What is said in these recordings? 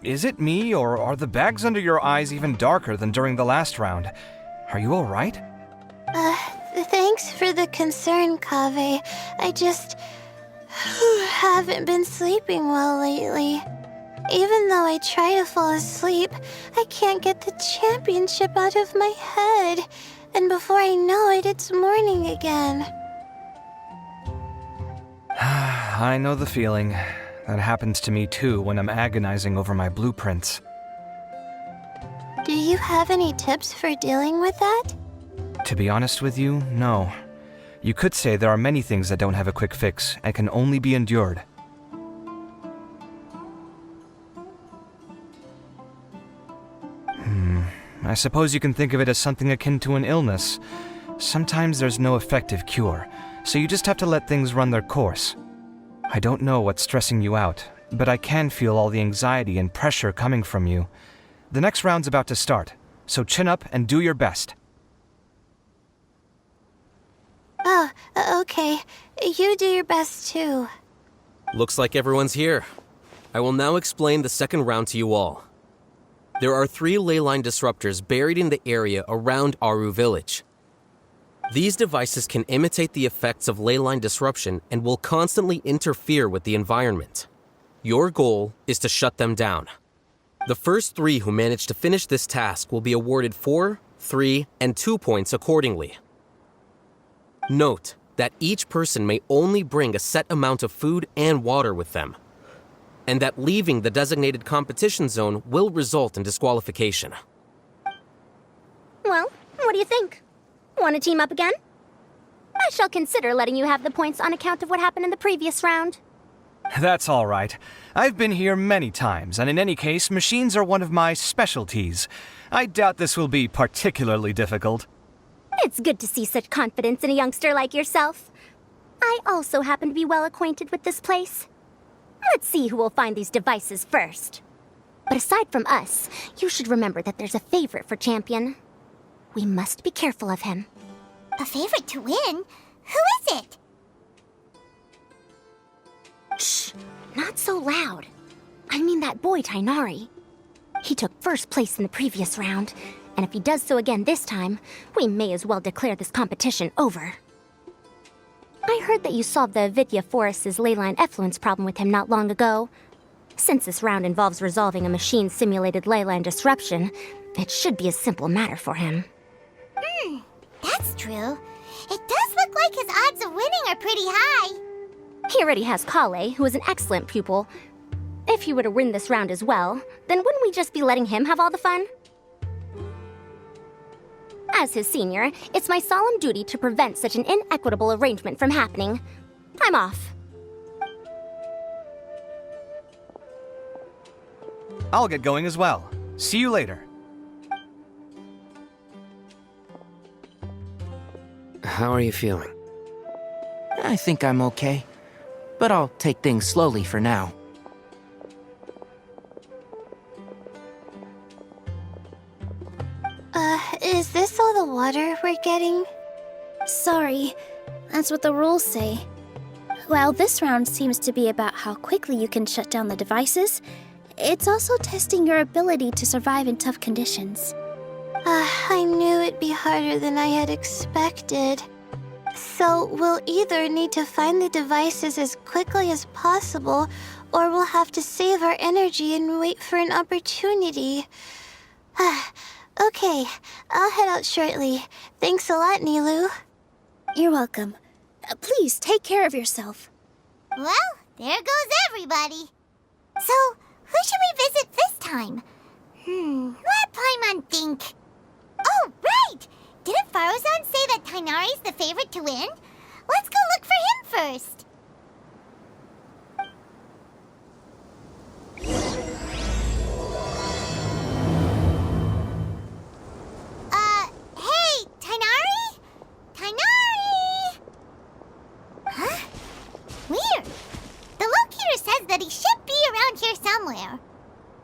Is it me, or are the bags under your eyes even darker than during the last round? Are you alright? Thanks for the concern, Kaveh. I just haven't been sleeping well lately. Even though I try to fall asleep, I can't get the championship out of my head. And before I know it, it's morning again. I know the feeling. That happens to me too when I'm agonizing over my blueprints. Do you have any tips for dealing with that? To be honest with you, no. You could say there are many things that don't have a quick fix and can only be endured. I suppose you can think of it as something akin to an illness. Sometimes there's no effective cure, so you just have to let things run their course. I don't know what's stressing you out, but I can feel all the anxiety and pressure coming from you. The next round's about to start, so chin up and do your best. Oh, okay. You do your best too. Looks like everyone's here. I will now explain the second round to you all. There are 3 ley line disruptors buried in the area around Aru Village. These devices can imitate the effects of ley line disruption and will constantly interfere with the environment. Your goal is to shut them down. The first 3 who manage to finish this task will be awarded 4, 3, and 2 points accordingly. Note that each person may only bring a set amount of food and water with them, and that leaving the designated competition zone will result in disqualification. Well, what do you think? Want to team up again? I shall consider letting you have the points on account of what happened in the previous round. That's all right. I've been here many times, and in any case, machines are one of my specialties. I doubt this will be particularly difficult. It's good to see such confidence in a youngster like yourself. I also happen to be well acquainted with this place. Let's see who will find these devices first. But aside from us, you should remember that there's a favorite for Champion. We must be careful of him. A favorite to win? Who is it? Shh! Not so loud. I mean that boy Tainari. He took first place in the previous round, and if he does so again this time, we may as well declare this competition over. I heard that you solved the Avidya Forest's leyline effluence problem with him not long ago. Since this round involves resolving a machine-simulated leyline disruption, it should be a simple matter for him. That's true. It does look like his odds of winning are pretty high. He already has Kale, who is an excellent pupil. If he were to win this round as well, then wouldn't we just be letting him have all the fun? As his senior, it's my solemn duty to prevent such an inequitable arrangement from happening. I'm off. I'll get going as well. See you later. How are you feeling? I think I'm okay, but I'll take things slowly for now. Is this all the water we're getting? Sorry, that's what the rules say. While this round seems to be about how quickly you can shut down the devices, it's also testing your ability to survive in tough conditions. I knew it'd be harder than I had expected. So we'll either need to find the devices as quickly as possible, or we'll have to save our energy and wait for an opportunity. Okay, I'll head out shortly. Thanks a lot, Nilu. You're welcome. Please take care of yourself. Well, there goes everybody. So, who should we visit this time? Let Paimon think. Oh, right! Didn't Faruzan say that Tainari's the favorite to win? Let's go look for him first. Hey, Tainari? Tainari! Huh? Weird. The locator says that he should be around here somewhere.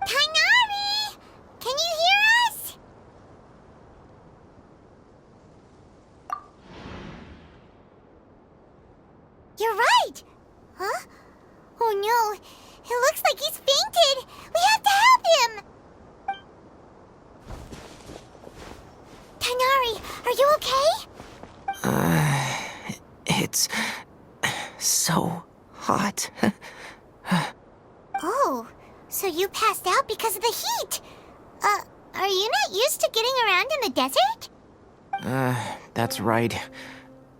Tainari! Can you hear us? You're right! Huh? Oh no, It looks like he's fainted! We have to help him! Tighnari, are you okay? It's so hot. Oh, so you passed out because of the heat? Are you not used to getting around in the desert? That's right.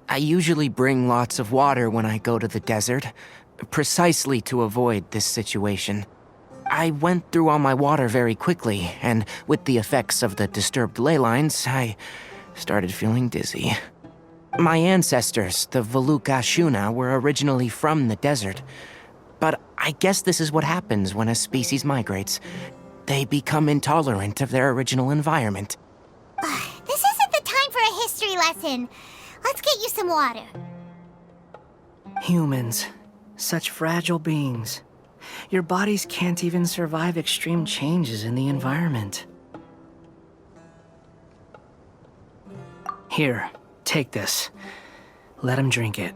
I usually bring lots of water when I go to the desert, precisely to avoid this situation. I went through all my water very quickly, and with the effects of the disturbed ley lines, I started feeling dizzy. My ancestors, the Valukashuna, were originally from the desert. But I guess this is what happens when a species migrates. They become intolerant of their original environment. This isn't the time for a history lesson. Let's get you some water. Humans. Such fragile beings. Your bodies can't even survive extreme changes in the environment. Here, take this. Let him drink it.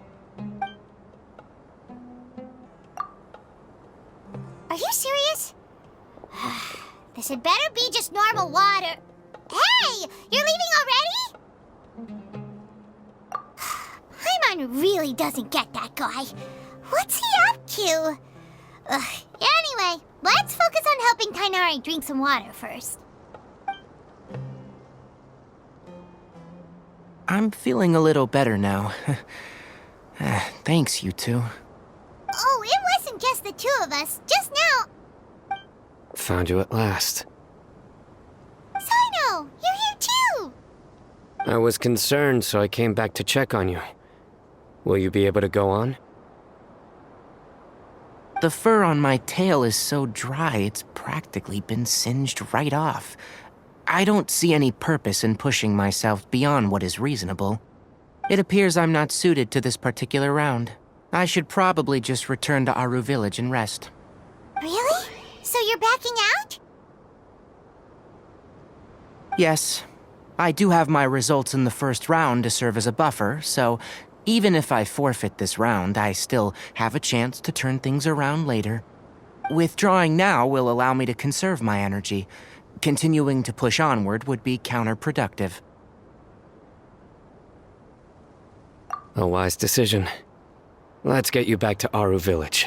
Are you serious? This had better be just normal water. Hey! You're leaving already? Paimon really doesn't get that guy. What's he up to? Anyway, let's focus on helping Tighnari drink some water first. I'm feeling a little better now. Thanks, you two. Oh, it wasn't just the two of us. Just now. Found you at last. Sino, you're here too. I was concerned, so I came back to check on you. Will you be able to go on? The fur on my tail is so dry, it's practically been singed right off. I don't see any purpose in pushing myself beyond what is reasonable. It appears I'm not suited to this particular round. I should probably just return to Aru Village and rest. Really? So you're backing out? Yes. I do have my results in the first round to serve as a buffer, so even if I forfeit this round, I still have a chance to turn things around later. Withdrawing now will allow me to conserve my energy. Continuing to push onward would be counterproductive. A wise decision. Let's get you back to Aru Village.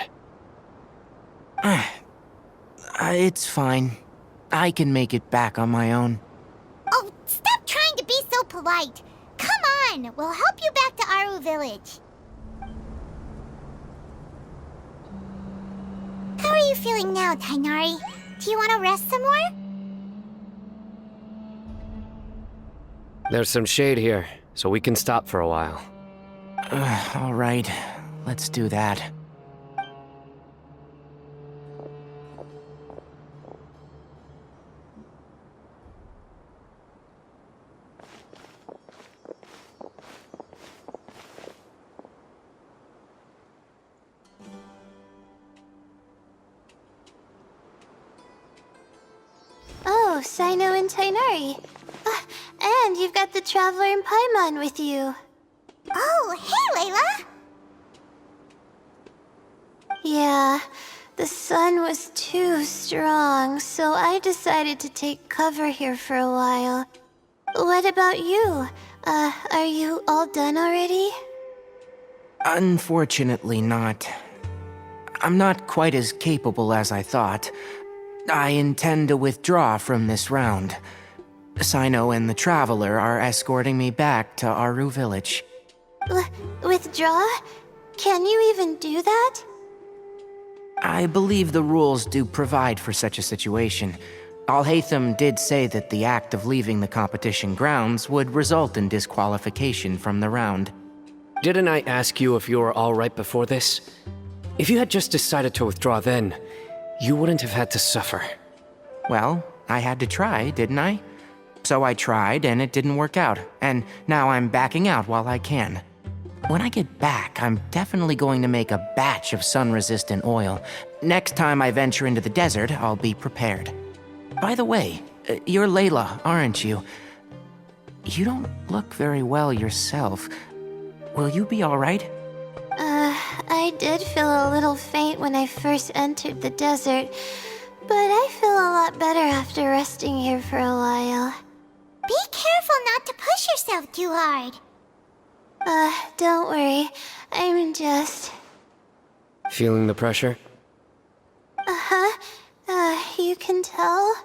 It's fine. I can make it back on my own. Oh, stop trying to be so polite. Come on, we'll help you back to Aru Village. How are you feeling now, Tighnari? Do you want to rest some more? There's some shade here, so we can stop for a while. All right, let's do that. Oh, Sino and Tighnari. And you've got the Traveler and Paimon with you. Oh, hey, Layla! Yeah, the sun was too strong, so I decided to take cover here for a while. What about you? Are you all done already? Unfortunately not. I'm not quite as capable as I thought. I intend to withdraw from this round. Sino and the Traveler are escorting me back to Aru Village. Withdraw? Can you even do that? I believe the rules do provide for such a situation. Alhaitham did say that the act of leaving the competition grounds would result in disqualification from the round. Didn't I ask you if you were all right before this? If you had just decided to withdraw then, you wouldn't have had to suffer. Well, I had to try, didn't I? So I tried, and it didn't work out, and now I'm backing out while I can. When I get back, I'm definitely going to make a batch of sun-resistant oil. Next time I venture into the desert, I'll be prepared. By the way, you're Layla, aren't you? You don't look very well yourself. Will you be all right? I did feel a little faint when I first entered the desert, but I feel a lot better after resting here for a while. Be careful not to push yourself too hard. Don't worry. I'm just... Feeling the pressure? You can tell?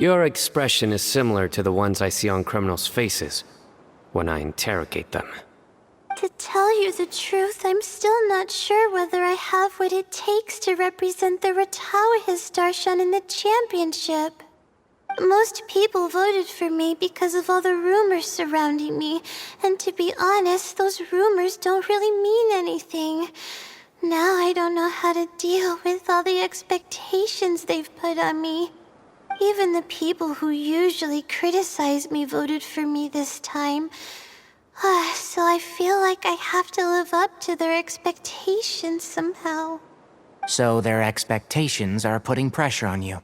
Your expression is similar to the ones I see on criminals' faces when I interrogate them. To tell you the truth, I'm still not sure whether I have what it takes to represent the Ratawa Darshan in the championship. Most people voted for me because of all the rumors surrounding me, and to be honest, those rumors don't really mean anything. Now I don't know how to deal with all the expectations they've put on me. Even the people who usually criticize me voted for me this time. So I feel like I have to live up to their expectations somehow. So their expectations are putting pressure on you.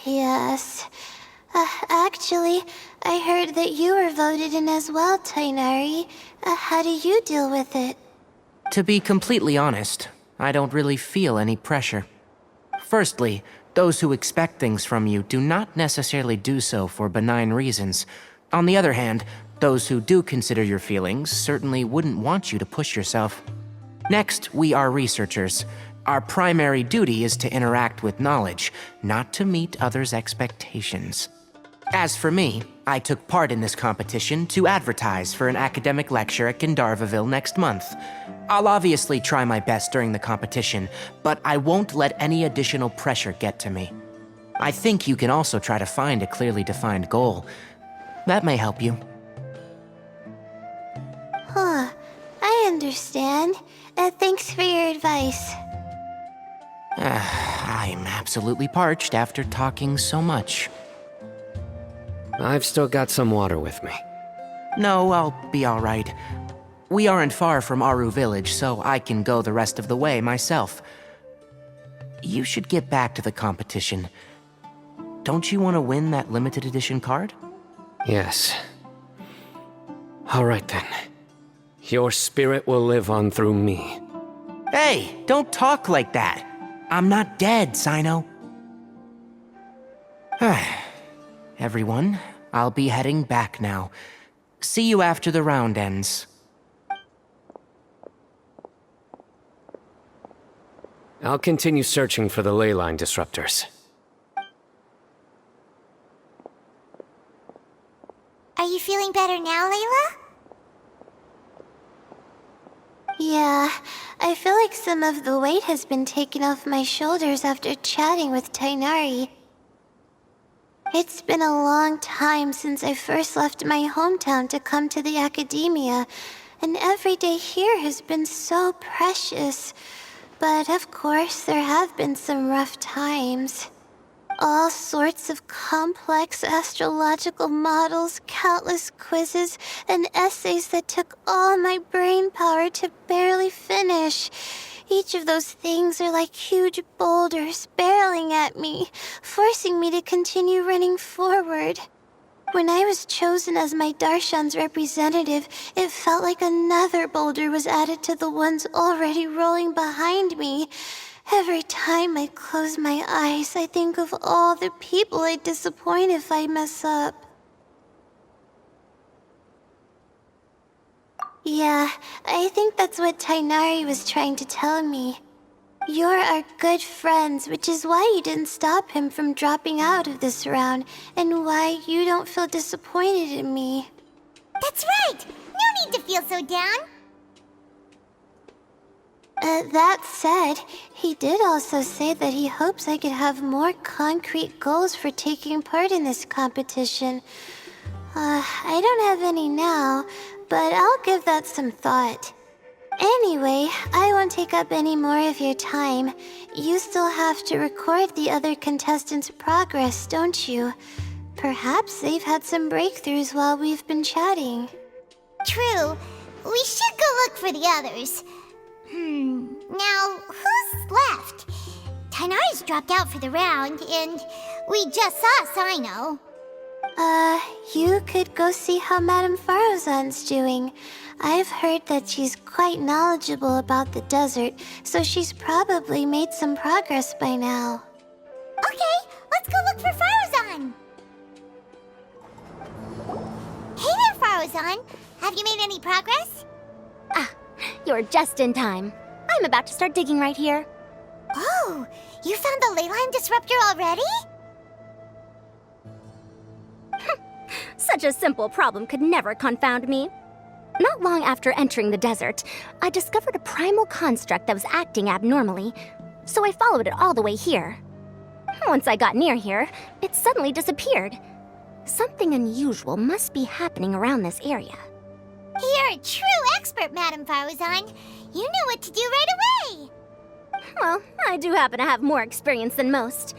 Yes. Actually, I heard that you were voted in as well, Tainari. How do you deal with it? To be completely honest, I don't really feel any pressure. Firstly, those who expect things from you do not necessarily do so for benign reasons. On the other hand, those who do consider your feelings certainly wouldn't want you to push yourself. Next, we are researchers. Our primary duty is to interact with knowledge, not to meet others' expectations. As for me, I took part in this competition to advertise for an academic lecture at Gandharvaville next month. I'll obviously try my best during the competition, but I won't let any additional pressure get to me. I think you can also try to find a clearly defined goal. That may help you. I understand. Thanks for your advice. I'm absolutely parched after talking so much. I've still got some water with me. No, I'll be all right. We aren't far from Aru Village, so I can go the rest of the way myself. You should get back to the competition. Don't you want to win that limited edition card? Yes. All right then. Your spirit will live on through me. Hey, don't talk like that. I'm not dead, Sino. Everyone, I'll be heading back now. See you after the round ends. I'll continue searching for the ley line disruptors. Are you feeling better now, Layla? Yeah, I feel like some of the weight has been taken off my shoulders after chatting with Tainari. It's been a long time since I first left my hometown to come to the academia, and every day here has been so precious. But of course, there have been some rough times. All sorts of complex astrological models, countless quizzes, and essays that took all my brain power to barely finish. Each of those things are like huge boulders barreling at me, forcing me to continue running forward. When I was chosen as my Darshan's representative, it felt like another boulder was added to the ones already rolling behind me. Every time I close my eyes, I think of all the people I'd disappoint if I mess up. Yeah, I think that's what Tainari was trying to tell me. You're our good friends, which is why you didn't stop him from dropping out of this round, and why you don't feel disappointed in me. That's right! No need to feel so down! That said, he did also say that he hopes I could have more concrete goals for taking part in this competition. I don't have any now, but I'll give that some thought. Anyway, I won't take up any more of your time. You still have to record the other contestants' progress, don't you? Perhaps they've had some breakthroughs while we've been chatting. True. We should go look for the others. Now, who's left? Tainari's dropped out for the round, and we just saw Sino. You could go see how Madame Farozan's doing. I've heard that she's quite knowledgeable about the desert, so she's probably made some progress by now. Okay, let's go look for Farozan. Hey there, Farozan. Have you made any progress? You're just in time. I'm about to start digging right here. Oh, you found the leyline disruptor already? Such a simple problem could never confound me. Not long after entering the desert, I discovered a primal construct that was acting abnormally, so I followed it all the way here. Once I got near here, it suddenly disappeared. Something unusual must be happening around this area. You're a true expert, Madame Farozan. You knew what to do right away. Well, I do happen to have more experience than most.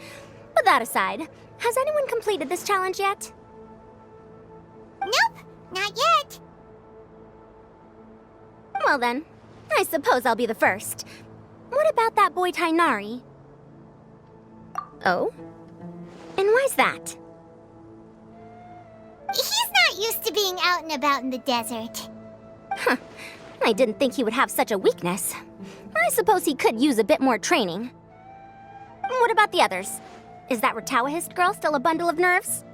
But that aside, has anyone completed this challenge yet? Nope, not yet. Well then, I suppose I'll be the first. What about that boy Tainari? Oh? And why's that? He's not used to being out and about in the desert. Huh. I didn't think he would have such a weakness. I suppose he could use a bit more training. What about the others? Is that Ratawahist girl still a bundle of nerves?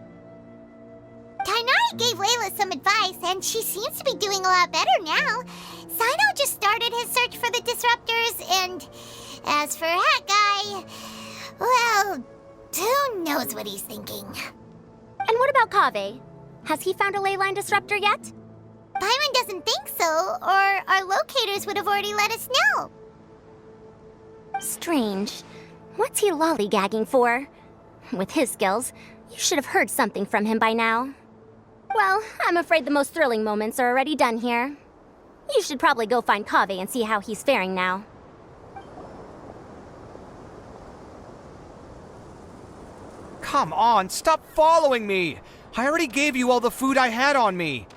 Tainari gave Layla some advice, and she seems to be doing a lot better now. Sino just started his search for the disruptors, and as for that guy, well, who knows what he's thinking. And what about Kaveh? Has he found a leyline disruptor yet? Paimon doesn't think so, or our locators would have already let us know. Strange. What's he lollygagging for? With his skills, you should have heard something from him by now. Well, I'm afraid the most thrilling moments are already done here. You should probably go find Kaveh and see how he's faring now. Come on, stop following me! I already gave you all the food I had on me.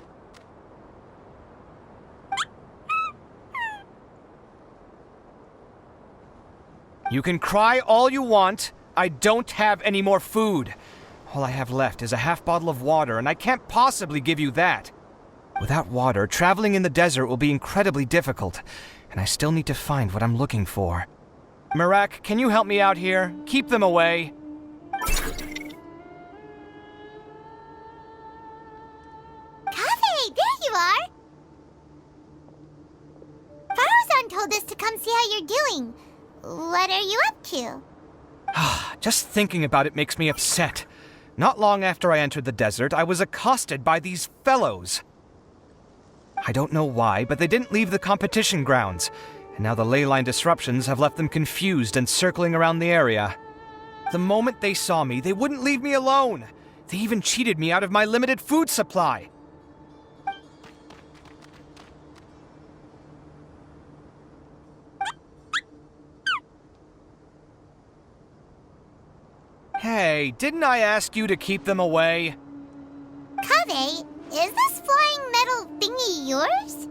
You can cry all you want. I don't have any more food. All I have left is a half bottle of water, and I can't possibly give you that. Without water, traveling in the desert will be incredibly difficult, and I still need to find what I'm looking for. Mirak, can you help me out here? Keep them away. Kaveh, there you are! Farozan told us to come see how you're doing. What are you up to? Just thinking about it makes me upset. Not long after I entered the desert, I was accosted by these fellows. I don't know why, but they didn't leave the competition grounds, and now the leyline disruptions have left them confused and circling around the area. The moment they saw me, they wouldn't leave me alone. They even cheated me out of my limited food supply. Hey, didn't I ask you to keep them away? Kaveh, is this flying metal thingy yours?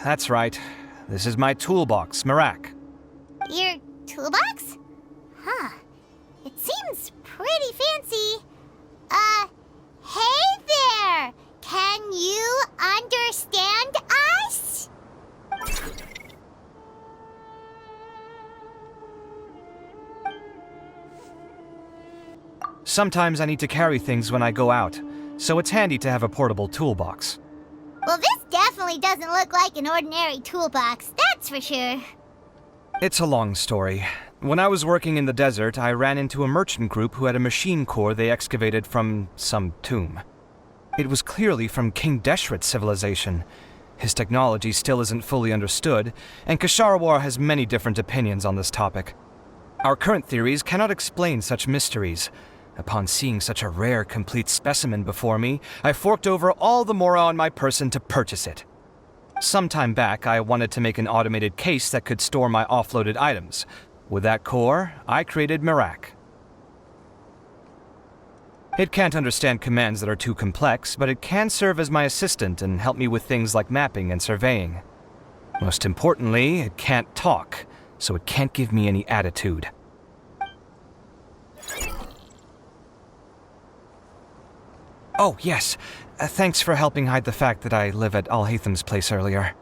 That's right. This is my toolbox, Mirak. Your toolbox? Huh. It seems pretty fancy. Hey there! Can you understand us? Sometimes I need to carry things when I go out, so it's handy to have a portable toolbox. Well, this definitely doesn't look like an ordinary toolbox, that's for sure. It's a long story. When I was working in the desert, I ran into a merchant group who had a machine core they excavated from some tomb. It was clearly from King Deshret's civilization. His technology still isn't fully understood, and Kasharawar has many different opinions on this topic. Our current theories cannot explain such mysteries. Upon seeing such a rare, complete specimen before me, I forked over all the mora on my person to purchase it. Some time back, I wanted to make an automated case that could store my offloaded items. With that core, I created Mirak. It can't understand commands that are too complex, but it can serve as my assistant and help me with things like mapping and surveying. Most importantly, it can't talk, so it can't give me any attitude. Oh, yes. Thanks for helping hide the fact that I live at Alhatham's place earlier.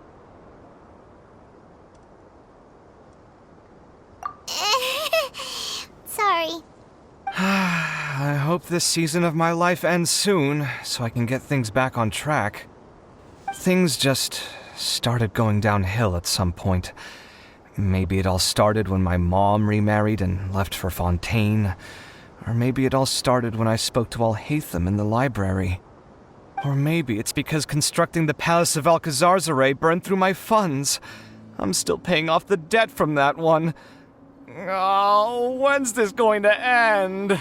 Sorry. I hope this season of my life ends soon, so I can get things back on track. Things just started going downhill at some point. Maybe it all started when my mom remarried and left for Fontaine. Or maybe it all started when I spoke to Alhatham in the library. Or maybe it's because constructing the Palace of Alcazarzaray burned through my funds. I'm still paying off the debt from that one. Oh, when's this going to end?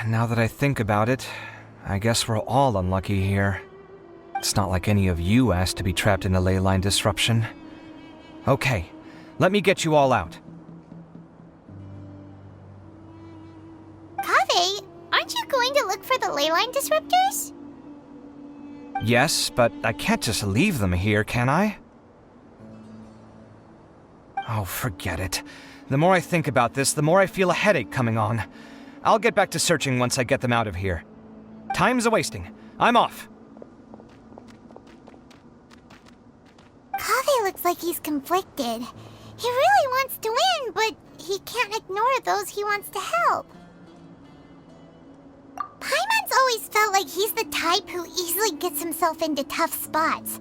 Now that I think about it, I guess we're all unlucky here. It's not like any of you asked to be trapped in a ley line disruption. Okay, let me get you all out. Kaveh, aren't you going to look for the ley line disruptors? Yes, but I can't just leave them here, can I? Oh, forget it. The more I think about this, the more I feel a headache coming on. I'll get back to searching once I get them out of here. Time's a-wasting. I'm off. Kaveh looks like he's conflicted. He really wants to win, but he can't ignore those he wants to help. Paimon's always felt like he's the type who easily gets himself into tough spots.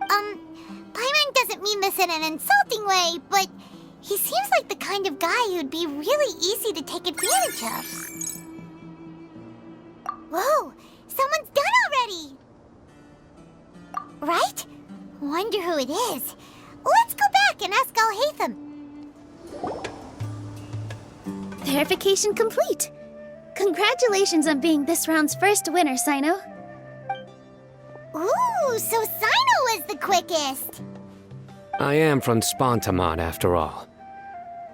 Paimon doesn't mean this in an insulting way, but he seems like the kind of guy who'd be really easy to take advantage of. Whoa, someone's done already! Right? Wonder who it is. Let's go back and ask Alhatham. Verification complete. Congratulations on being this round's first winner, Sino. Ooh, so Sino was the quickest! I am from Spontamon, after all.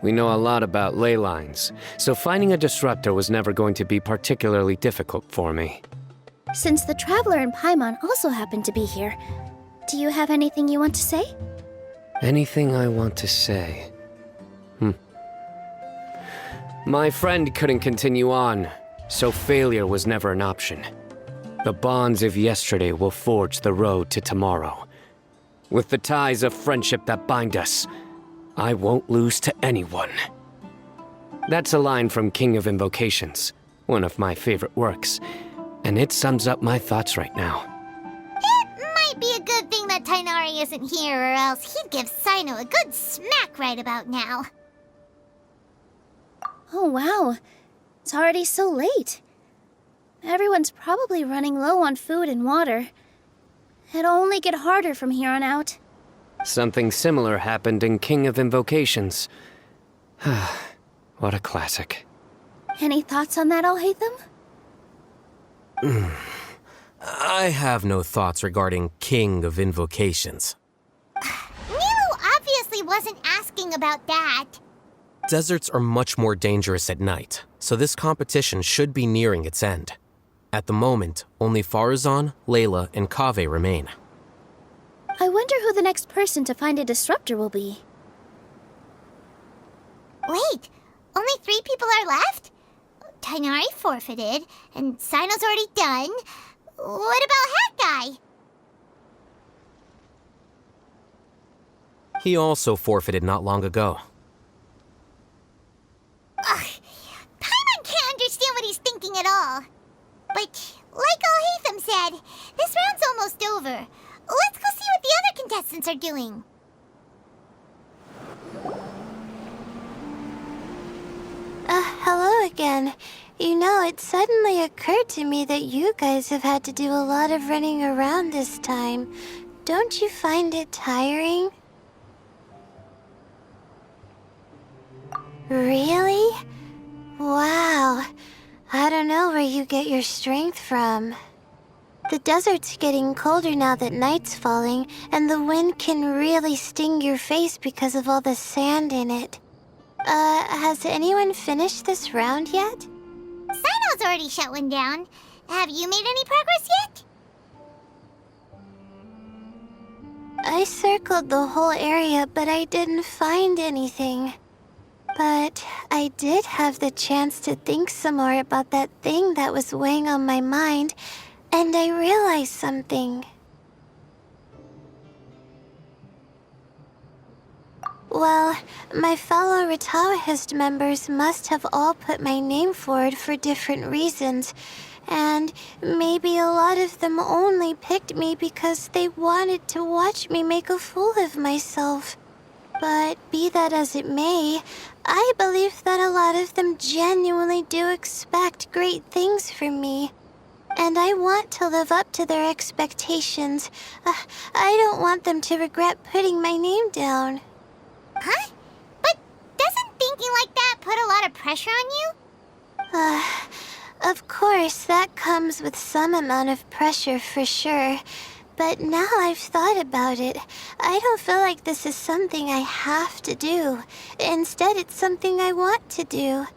We know a lot about ley lines, so finding a disruptor was never going to be particularly difficult for me. Since the Traveler and Paimon also happen to be here, do you have anything you want to say? Anything I want to say? My friend couldn't continue on, so failure was never an option. The bonds of yesterday will forge the road to tomorrow. With the ties of friendship that bind us, I won't lose to anyone. That's a line from King of Invocations, one of my favorite works, and it sums up my thoughts right now. It might be a good thing that Tighnari isn't here, or else he'd give Sino a good smack right about now. Oh wow, it's already so late. Everyone's probably running low on food and water. It'll only get harder from here on out. Something similar happened in King of Invocations. What a classic. Any thoughts on that, Alhatham? I have no thoughts regarding King of Invocations. Nilo obviously wasn't asking about that. Deserts are much more dangerous at night, so this competition should be nearing its end. At the moment, only Farazan, Layla, and Kaveh remain. I wonder who the next person to find a disruptor will be. Wait, only 3 people are left? Tighnari forfeited, and Sino's already done. What about Hat Guy? He also forfeited not long ago. Ugh, Paimon can't understand what he's thinking at all. But, like Alhatham said, this round's almost over. Let's go see what the other contestants are doing. Hello again. You know, it suddenly occurred to me that you guys have had to do a lot of running around this time. Don't you find it tiring? Really? Wow. I don't know where you get your strength from. The desert's getting colder now that night's falling, and the wind can really sting your face because of all the sand in it. Has anyone finished this round yet? Sino's already shut one down. Have you made any progress yet? I circled the whole area, but I didn't find anything. But I did have the chance to think some more about that thing that was weighing on my mind, and I realized something. Well, my fellow Ritaohist members must have all put my name forward for different reasons, and maybe a lot of them only picked me because they wanted to watch me make a fool of myself. But be that as it may, I believe that a lot of them genuinely do expect great things from me. And I want to live up to their expectations. I don't want them to regret putting my name down. Huh? But doesn't thinking like that put a lot of pressure on you? Of course, that comes with some amount of pressure for sure. But now I've thought about it, I don't feel like this is something I have to do. Instead, it's something I want to do.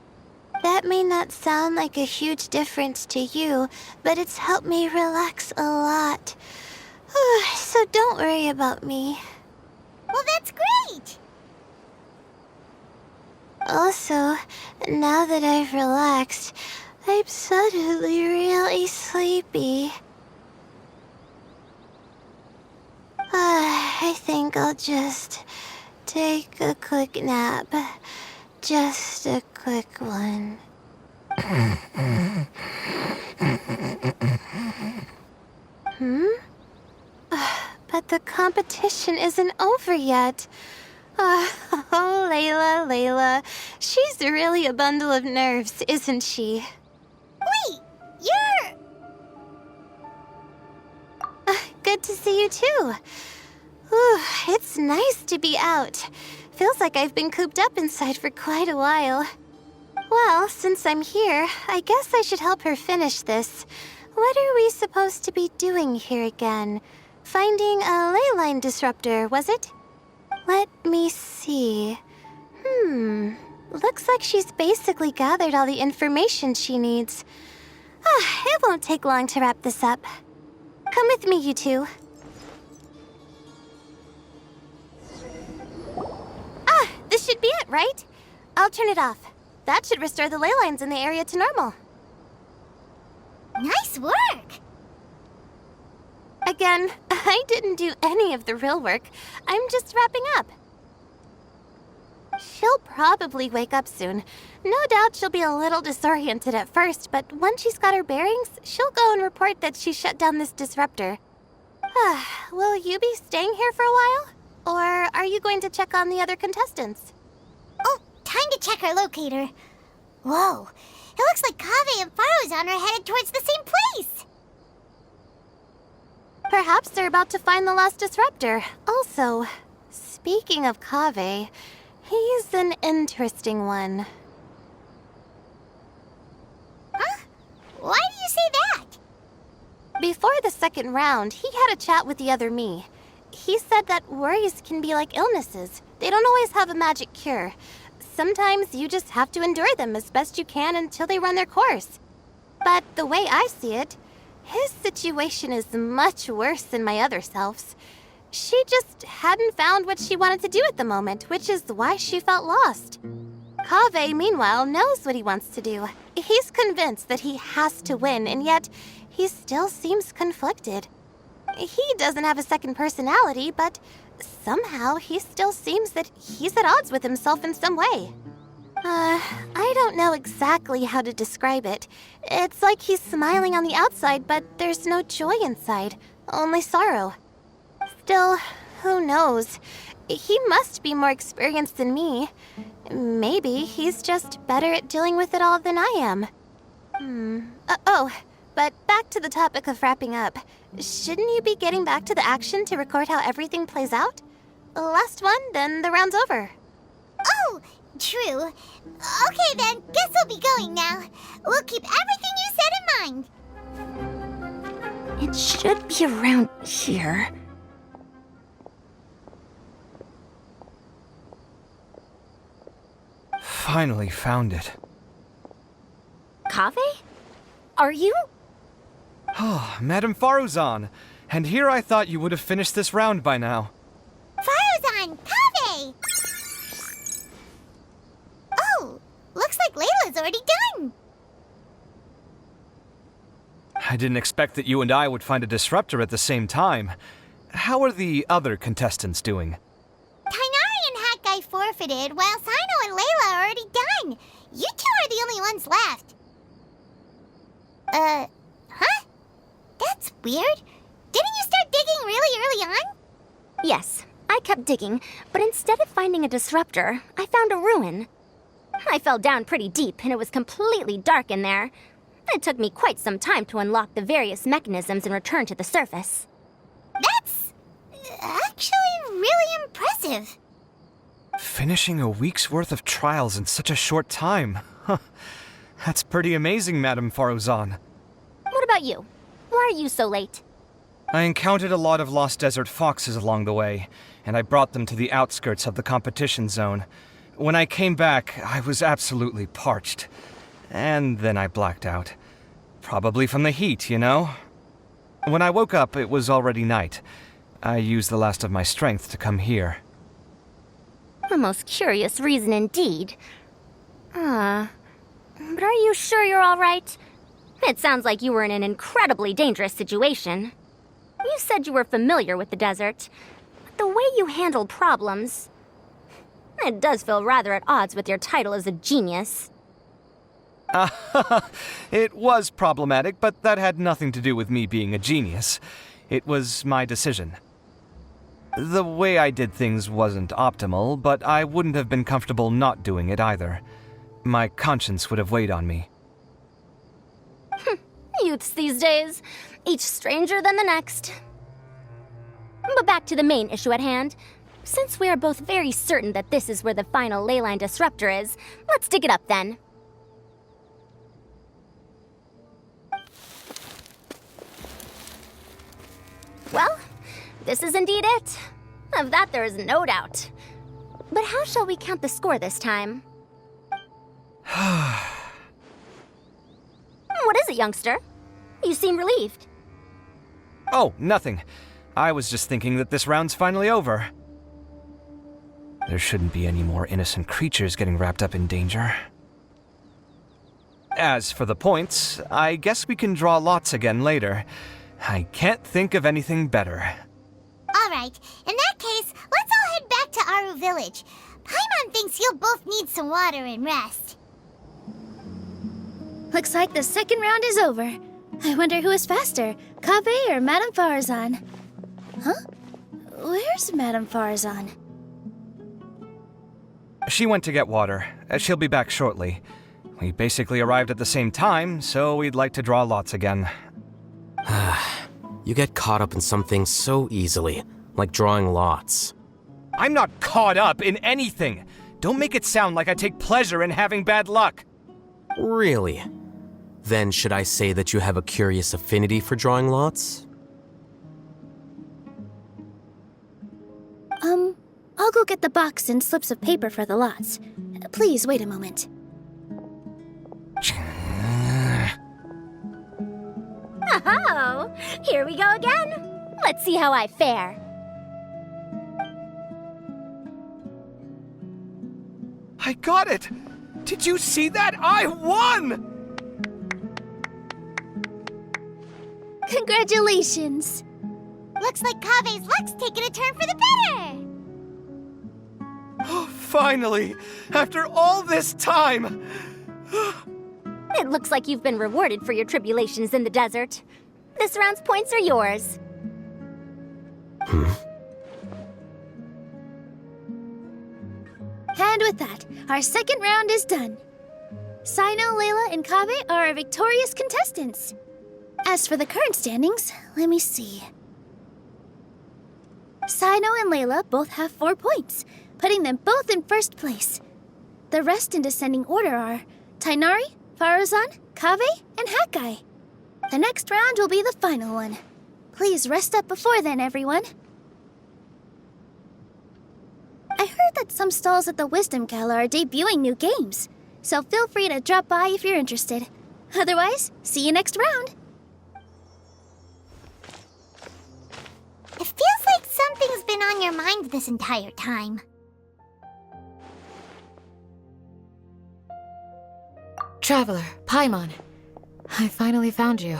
That may not sound like a huge difference to you, but it's helped me relax a lot. So don't worry about me. Well, that's great! Also, now that I've relaxed, I'm suddenly really sleepy. I think I'll just take a quick nap. Just a quick one. But the competition isn't over yet. Oh, Layla. She's really a bundle of nerves, isn't she? Wait, you're... Good to see you too. Ooh, it's nice to be out. Feels like I've been cooped up inside for quite a while. Well, since I'm here, I guess I should help her finish this. What are we supposed to be doing here again? Finding a ley line disruptor, was it? Let me see. Looks like she's basically gathered all the information she needs. It won't take long to wrap this up. Come with me, you two. This should be it, right? I'll turn it off. That should restore the ley lines in the area to normal. Nice work! Again, I didn't do any of the real work. I'm just wrapping up. She'll probably wake up soon. No doubt she'll be a little disoriented at first, but once she's got her bearings, she'll go and report that she shut down this disruptor. Will you be staying here for a while? Or are you going to check on the other contestants? Oh, time to check our locator. Whoa, it looks like Kaveh and Farozan are headed towards the same place. Perhaps they're about to find the last disruptor. Also, speaking of Kaveh, he's an interesting one. Huh? Why do you say that? Before the second round, he had a chat with the other me. He said that worries can be like illnesses. They don't always have a magic cure. Sometimes you just have to endure them as best you can until they run their course. But the way I see it, his situation is much worse than my other self's. She just hadn't found what she wanted to do at the moment, which is why she felt lost. Kaveh, meanwhile, knows what he wants to do. He's convinced that he has to win, and yet he still seems conflicted. He doesn't have a second personality, but somehow he still seems that he's at odds with himself in some way. I don't know exactly how to describe it. It's like he's smiling on the outside, but there's no joy inside, only sorrow. Still, who knows? He must be more experienced than me. Maybe he's just better at dealing with it all than I am. But back to the topic of wrapping up. Shouldn't you be getting back to the action to record how everything plays out? Last one, then the round's over. Oh, true. Okay then, guess we'll be going now. We'll keep everything you said in mind. It should be around here. Finally found it. Kaveh? Are you? Oh, Madame Faruzan. And here I thought you would have finished this round by now. Farozan! Kaveh! Looks like Layla's already done. I didn't expect that you and I would find a disruptor at the same time. How are the other contestants doing? Tainari and Hat Guy forfeited, while Sino and Layla are already done. You two are the only ones left. Huh? That's weird. Didn't you start digging really early on? Yes, I kept digging, but instead of finding a disruptor, I found a ruin. I fell down pretty deep, and it was completely dark in there. It took me quite some time to unlock the various mechanisms and return to the surface. That's actually really impressive. Finishing a week's worth of trials in such a short time. Huh. That's pretty amazing, Madame Faruzan. What about you? Why are you so late? I encountered a lot of lost desert foxes along the way, and I brought them to the outskirts of the competition zone. When I came back, I was absolutely parched. And then I blacked out. Probably from the heat, you know? When I woke up, it was already night. I used the last of my strength to come here. A most curious reason indeed. But are you sure you're all right? It sounds like you were in an incredibly dangerous situation. You said you were familiar with the desert. But the way you handled problems... It does feel rather at odds with your title as a genius. It was problematic, but that had nothing to do with me being a genius. It was my decision. The way I did things wasn't optimal, but I wouldn't have been comfortable not doing it either. My conscience would have weighed on me. Youths these days, each stranger than the next. But back to the main issue at hand. Since we are both very certain that this is where the final leyline disruptor is, let's dig it up then. Well, this is indeed it. Of that there is no doubt. But how shall we count the score this time? What is it, youngster? You seem relieved. Oh, nothing. I was just thinking that this round's finally over. There shouldn't be any more innocent creatures getting wrapped up in danger. As for the points, I guess we can draw lots again later. I can't think of anything better. Alright, in that case, let's all head back to Aru Village. Paimon thinks you'll both need some water and rest. Looks like the second round is over. I wonder who is faster, Kaveh or Madame Farazan? Huh? Where's Madame Farazan? She went to get water. She'll be back shortly. We basically arrived at the same time, so we'd like to draw lots again. You get caught up in some things so easily, like drawing lots. I'm not caught up in anything! Don't make it sound like I take pleasure in having bad luck! Really? Then should I say that you have a curious affinity for drawing lots? I'll go get the box and slips of paper for the lots. Please wait a moment. Oh, here we go again. Let's see how I fare. I got it! Did you see that? I won! Congratulations! Looks like Kaveh's luck's taking a turn for the better! Oh, finally! After all this time! It looks like you've been rewarded for your tribulations in the desert. This round's points are yours. And with that, our second round is done. Sino, Layla, and Kaveh are our victorious contestants. As for the current standings, let me see. Sino and Layla both have 4 points, putting them both in first place. The rest in descending order are Tainari, Faruzan, Kaveh, and Hakai. The next round will be the final one. Please rest up before then, everyone. I heard that some stalls at the Wisdom Gala are debuting new games, so feel free to drop by if you're interested. Otherwise, see you next round. It feels like something's been on your mind this entire time. Traveler, Paimon. I finally found you.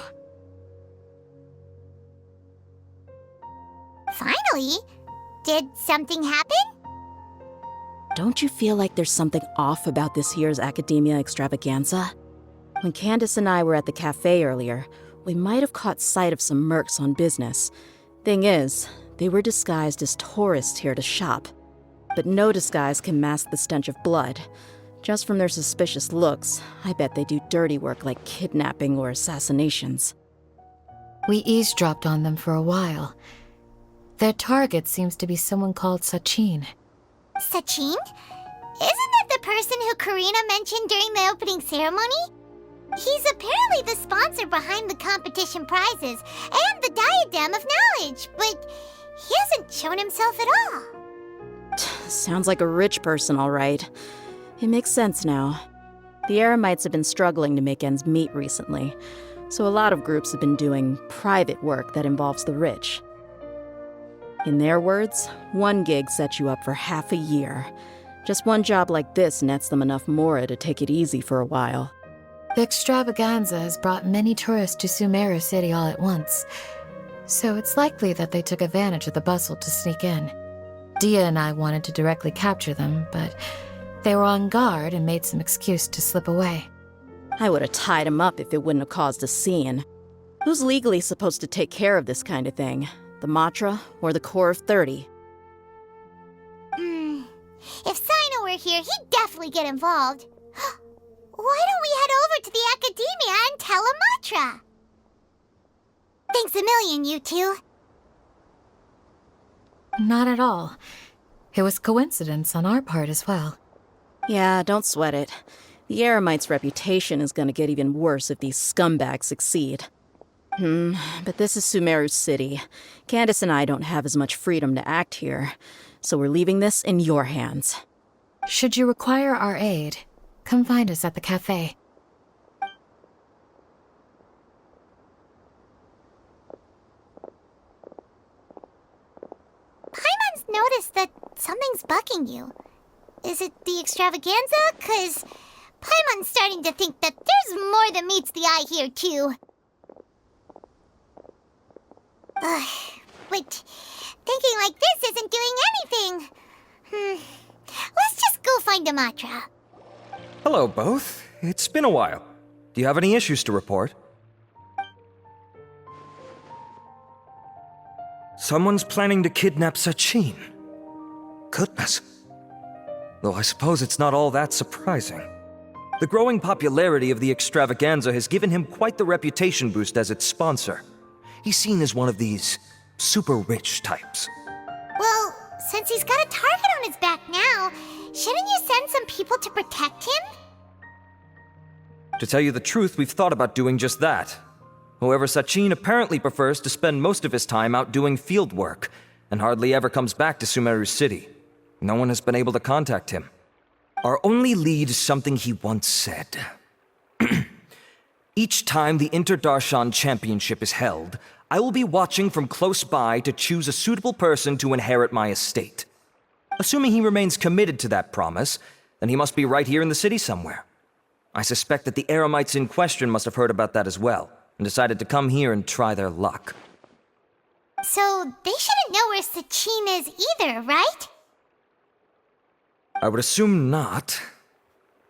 Finally? Did something happen? Don't you feel like there's something off about this year's Academia Extravaganza? When Candace and I were at the cafe earlier, we might have caught sight of some mercs on business. Thing is, they were disguised as tourists here to shop. But no disguise can mask the stench of blood. Just from their suspicious looks, I bet they do dirty work like kidnapping or assassinations. We eavesdropped on them for a while. Their target seems to be someone called Sachin. Sachin? Isn't that the person who Karina mentioned during the opening ceremony? He's apparently the sponsor behind the competition prizes and the Diadem of Knowledge, but he hasn't shown himself at all. Sounds like a rich person, all right. It makes sense now. The Eremites have been struggling to make ends meet recently, so a lot of groups have been doing private work that involves the rich. In their words, one gig sets you up for half a year. Just one job like this nets them enough mora to take it easy for a while. The extravaganza has brought many tourists to Sumeru City all at once, so it's likely that they took advantage of the bustle to sneak in. Dia and I wanted to directly capture them, but they were on guard and made some excuse to slip away. I would have tied him up if it wouldn't have caused a scene. Who's legally supposed to take care of this kind of thing? The Matra or the Core of 30? If Sino were here, he'd definitely get involved. Why don't we head over to the Academia and tell Amatra? Thanks a million, you two. Not at all. It was coincidence on our part as well. Yeah, don't sweat it. The Eremites' reputation is gonna get even worse if these scumbags succeed. But this is Sumeru City. Candace and I don't have as much freedom to act here, so we're leaving this in your hands. Should you require our aid, come find us at the cafe. Paimon's noticed that something's bugging you. Is it the extravaganza? 'Cause Paimon's starting to think that there's more than meets the eye here, too. But thinking like this isn't doing anything. Let's just go find Amatra. Hello, both. It's been a while. Do you have any issues to report? Someone's planning to kidnap Sachin. Goodness. Though I suppose it's not all that surprising. The growing popularity of the extravaganza has given him quite the reputation boost as its sponsor. He's seen as one of these super rich types. Well, since he's got a target on his back now, shouldn't you send some people to protect him? To tell you the truth, we've thought about doing just that. However, Sachin apparently prefers to spend most of his time out doing field work, and hardly ever comes back to Sumeru City. No one has been able to contact him. Our only lead is something he once said. Each time the Inter-Darshan Championship is held, I will be watching from close by to choose a suitable person to inherit my estate. Assuming he remains committed to that promise, then he must be right here in the city somewhere. I suspect that the Eremites in question must have heard about that as well, and decided to come here and try their luck. So they shouldn't know where Sachin is either, right? I would assume not.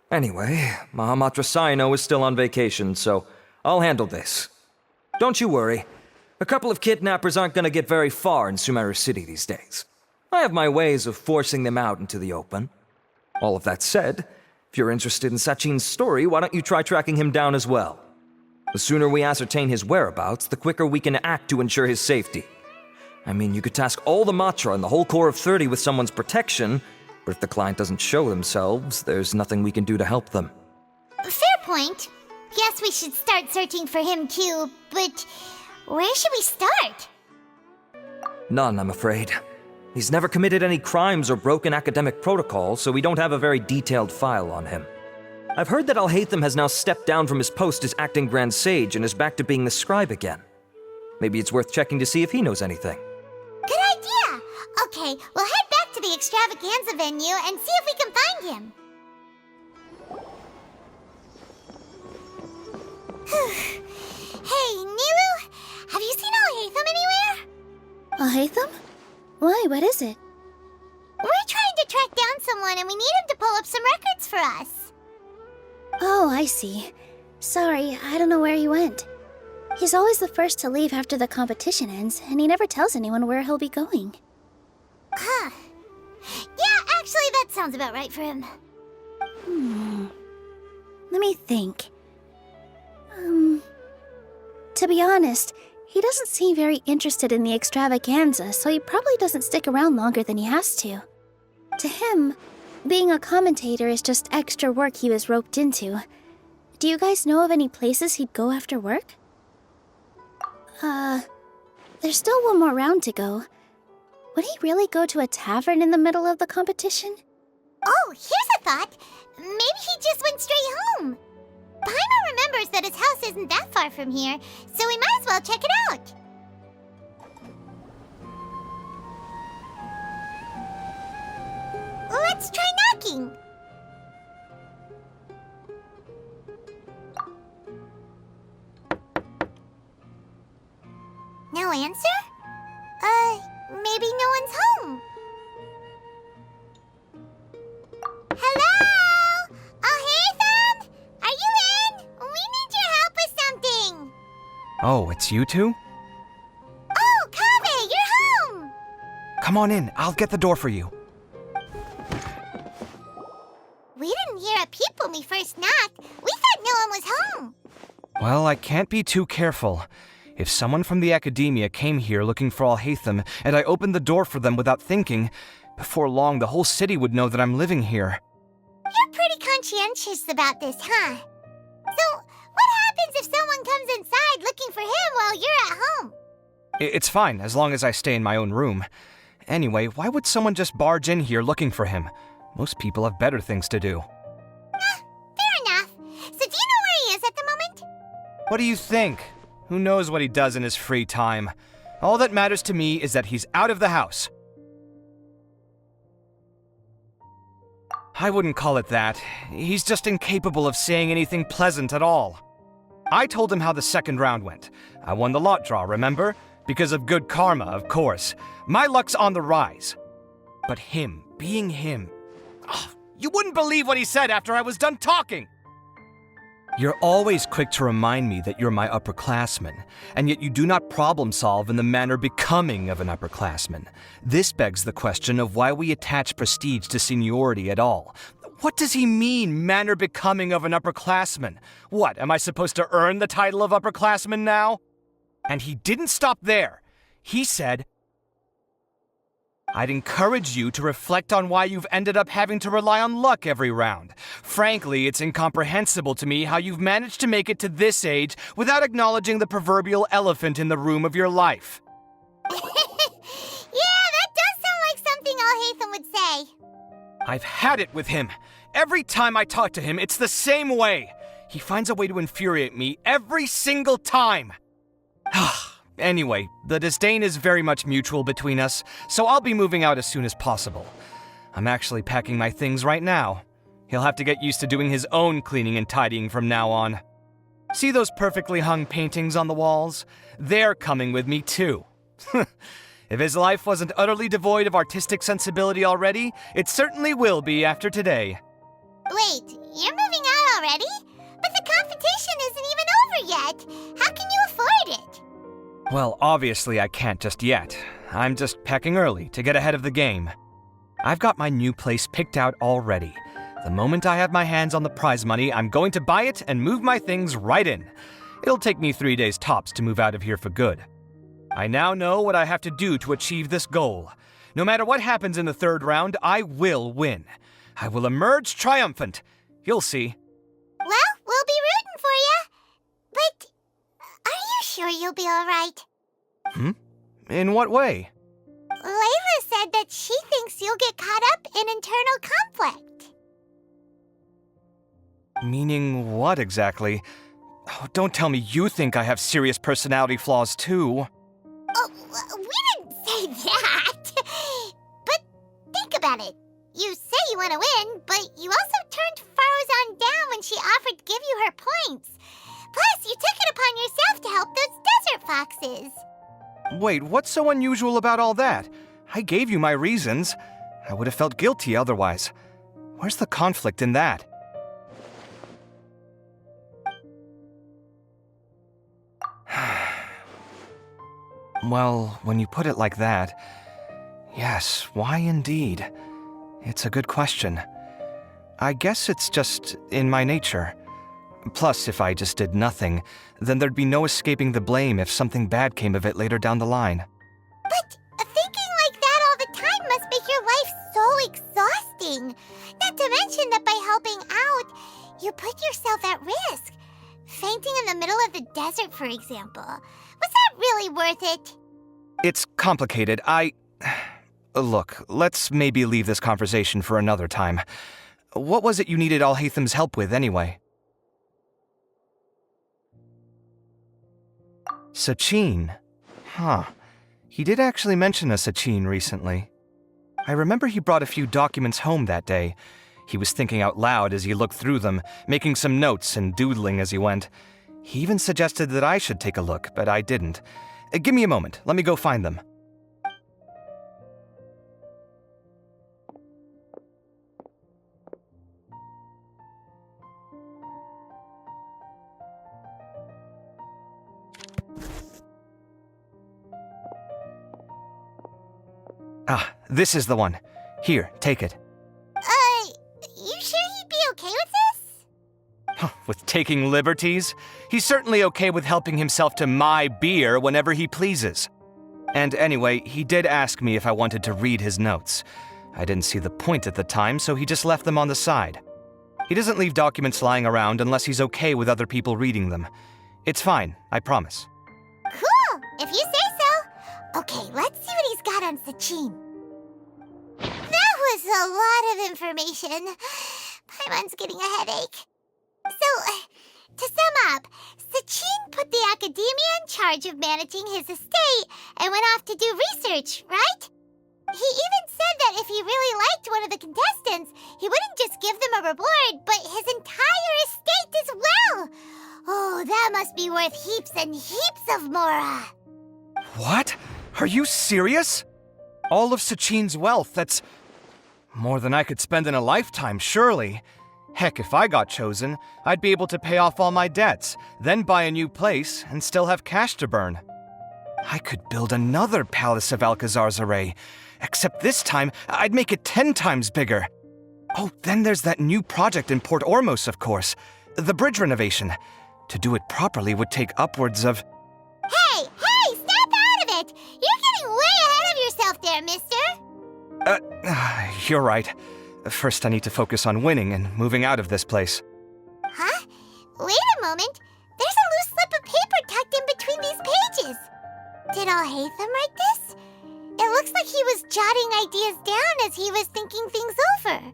Anyway, Mahamatra Saino is still on vacation, so I'll handle this. Don't you worry. A couple of kidnappers aren't going to get very far in Sumeru City these days. I have my ways of forcing them out into the open. All of that said, if you're interested in Sachin's story, why don't you try tracking him down as well? The sooner we ascertain his whereabouts, the quicker we can act to ensure his safety. I mean, you could task all the Matra and the whole Core of 30 with someone's protection, but if the client doesn't show themselves, there's nothing we can do to help them. Fair point. Guess we should start searching for him too, but where should we start? None, I'm afraid. He's never committed any crimes or broken academic protocol, so we don't have a very detailed file on him. I've heard that Alhaitham has now stepped down from his post as acting Grand Sage and is back to being the scribe again. Maybe it's worth checking to see if he knows anything. Good idea! Okay, we'll head back to the extravaganza venue and see if we can find him. Alhaitham? Why, what is it? We're trying to track down someone and we need him to pull up some records for us. Oh, I see. Sorry, I don't know where he went. He's always the first to leave after the competition ends, and he never tells anyone where he'll be going. Huh. Yeah, actually, that sounds about right for him. Let me think. To be honest, he doesn't seem very interested in the extravaganza, so he probably doesn't stick around longer than he has to. To him, being a commentator is just extra work he was roped into. Do you guys know of any places he'd go after work? There's still one more round to go. Would he really go to a tavern in the middle of the competition? Oh, here's a thought. Maybe he just went straight home. Paimon remembers that his house isn't that far from here, so we might as well check it out. Let's try knocking. No answer? Maybe no one's home. Hello? Alhaitham? Are you in? We need your help with something. Oh, it's you two? Oh, Kaveh, you're home! Come on in, I'll get the door for you. We didn't hear a peep when we first knocked. We thought no one was home. Well, I can't be too careful. If someone from the academia came here looking for Alhaitham, and I opened the door for them without thinking, before long the whole city would know that I'm living here. You're pretty conscientious about this, huh? So, what happens if someone comes inside looking for him while you're at home? It's fine, as long as I stay in my own room. Anyway, why would someone just barge in here looking for him? Most people have better things to do. Fair enough. So do you know where he is at the moment? What do you think? Who knows what he does in his free time? All that matters to me is that he's out of the house. I wouldn't call it that. He's just incapable of saying anything pleasant at all. I told him how the second round went. I won the lot draw, remember? Because of good karma, of course. My luck's on the rise. But him, being him... you wouldn't believe what he said after I was done talking! You're always quick to remind me that you're my upperclassman, and yet you do not problem solve in the manner becoming of an upperclassman. This begs the question of why we attach prestige to seniority at all. What does he mean, manner becoming of an upperclassman? What, am I supposed to earn the title of upperclassman now? And he didn't stop there. He said, I'd encourage you to reflect on why you've ended up having to rely on luck every round. Frankly, it's incomprehensible to me how you've managed to make it to this age without acknowledging the proverbial elephant in the room of your life. Yeah, that does sound like something Alhaitham would say. I've had it with him. Every time I talk to him, it's the same way. He finds a way to infuriate me every single time. Anyway, the disdain is very much mutual between us, so I'll be moving out as soon as possible. I'm actually packing my things right now. He'll have to get used to doing his own cleaning and tidying from now on. See those perfectly hung paintings on the walls? They're coming with me too. If his life wasn't utterly devoid of artistic sensibility already, it certainly will be after today. Wait, you're moving out already? But the competition isn't even over yet. How can you afford it? Well, obviously I can't just yet. I'm just packing early to get ahead of the game. I've got my new place picked out already. The moment I have my hands on the prize money, I'm going to buy it and move my things right in. It'll take me 3 days tops to move out of here for good. I now know what I have to do to achieve this goal. No matter what happens in the third round, I will win. I will emerge triumphant. You'll see. Well, we'll be rooting for you. But are you sure you'll be all right? In what way? Layla said that she thinks you'll get caught up in internal conflict. Meaning what exactly? Oh, don't tell me you think I have serious personality flaws too. Oh, we didn't say that. But think about it. You say you want to win, but you also turned Faruzan down when she offered to give you her points. Plus, you took it upon yourself to help those desert foxes. Wait, what's so unusual about all that? I gave you my reasons. I would have felt guilty otherwise. Where's the conflict in that? Well, when you put it like that, yes, why indeed? It's a good question. I guess it's just in my nature. Plus, if I just did nothing, then there'd be no escaping the blame if something bad came of it later down the line. But thinking like that all the time must make your life so exhausting. Not to mention that by helping out, you put yourself at risk. Fainting in the middle of the desert, for example. Was that really worth it? It's complicated. Look, let's maybe leave this conversation for another time. What was it you needed Alhaitham's help with, anyway? Sachin. Huh. He did actually mention a Sachin recently. I remember he brought a few documents home that day. He was thinking out loud as he looked through them, making some notes and doodling as he went. He even suggested that I should take a look, but I didn't. Give me a moment. Let me go find them. Ah, this is the one. Here, take it. You sure he'd be okay with this? With taking liberties? He's certainly okay with helping himself to my beer whenever he pleases. And anyway, he did ask me if I wanted to read his notes. I didn't see the point at the time, so he just left them on the side. He doesn't leave documents lying around unless he's okay with other people reading them. It's fine, I promise. Cool, if you say so. Okay, let's see what he's got on Sachin. That was a lot of information. Paimon's getting a headache. So, to sum up, Sachin put the academia in charge of managing his estate and went off to do research, right? He even said that if he really liked one of the contestants, he wouldn't just give them a reward, but his entire estate as well. Oh, that must be worth heaps and heaps of mora. What? Are you serious? All of Sachin's wealth, that's more than I could spend in a lifetime, surely. Heck, if I got chosen, I'd be able to pay off all my debts, then buy a new place, and still have cash to burn. I could build another Palace of Alcazar's array, except this time, I'd make it 10 times bigger. Oh, then there's that new project in Port Ormos, of course. The bridge renovation. To do it properly would take upwards of... Hey, snap out of it! You're getting way ahead of yourself there, mister! You're right. First, I need to focus on winning and moving out of this place. Huh? Wait a moment. There's a loose slip of paper tucked in between these pages. Did Alhaitham write this? It looks like he was jotting ideas down as he was thinking things over.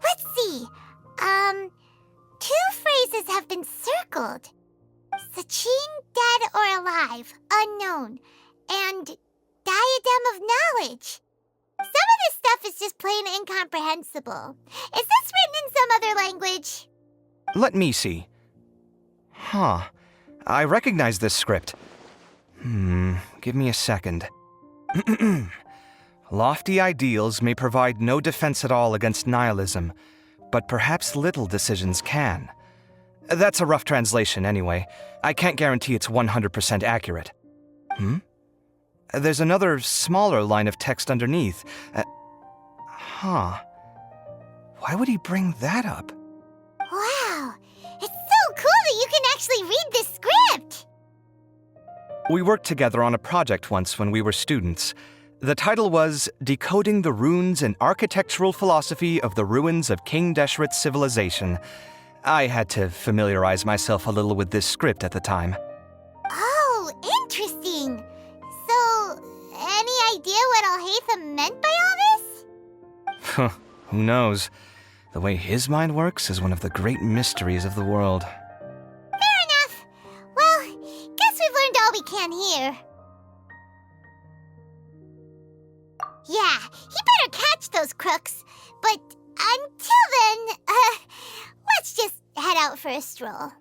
Let's see. 2 phrases have been circled. Sachin, dead or alive, unknown, and diadem of knowledge. Some of this stuff is just plain incomprehensible. Is this written in some other language? Let me see. Huh. I recognize this script. Give me a second. Lofty ideals may provide no defense at all against nihilism, but perhaps little decisions can. That's a rough translation anyway. I can't guarantee it's 100% accurate. There's another smaller line of text underneath. Why would he bring that up? Wow, it's so cool that you can actually read this script! We worked together on a project once when we were students. The title was Decoding the Runes and Architectural Philosophy of the Ruins of King Deshret's Civilization. I had to familiarize myself a little with this script at the time. Oh, interesting. So, any idea what Alhaitham meant by all this? Who knows? The way his mind works is one of the great mysteries of the world. Fair enough. Well, guess we've learned all we can here. Yeah, he better catch those crooks. But until then, let's just head out for a stroll.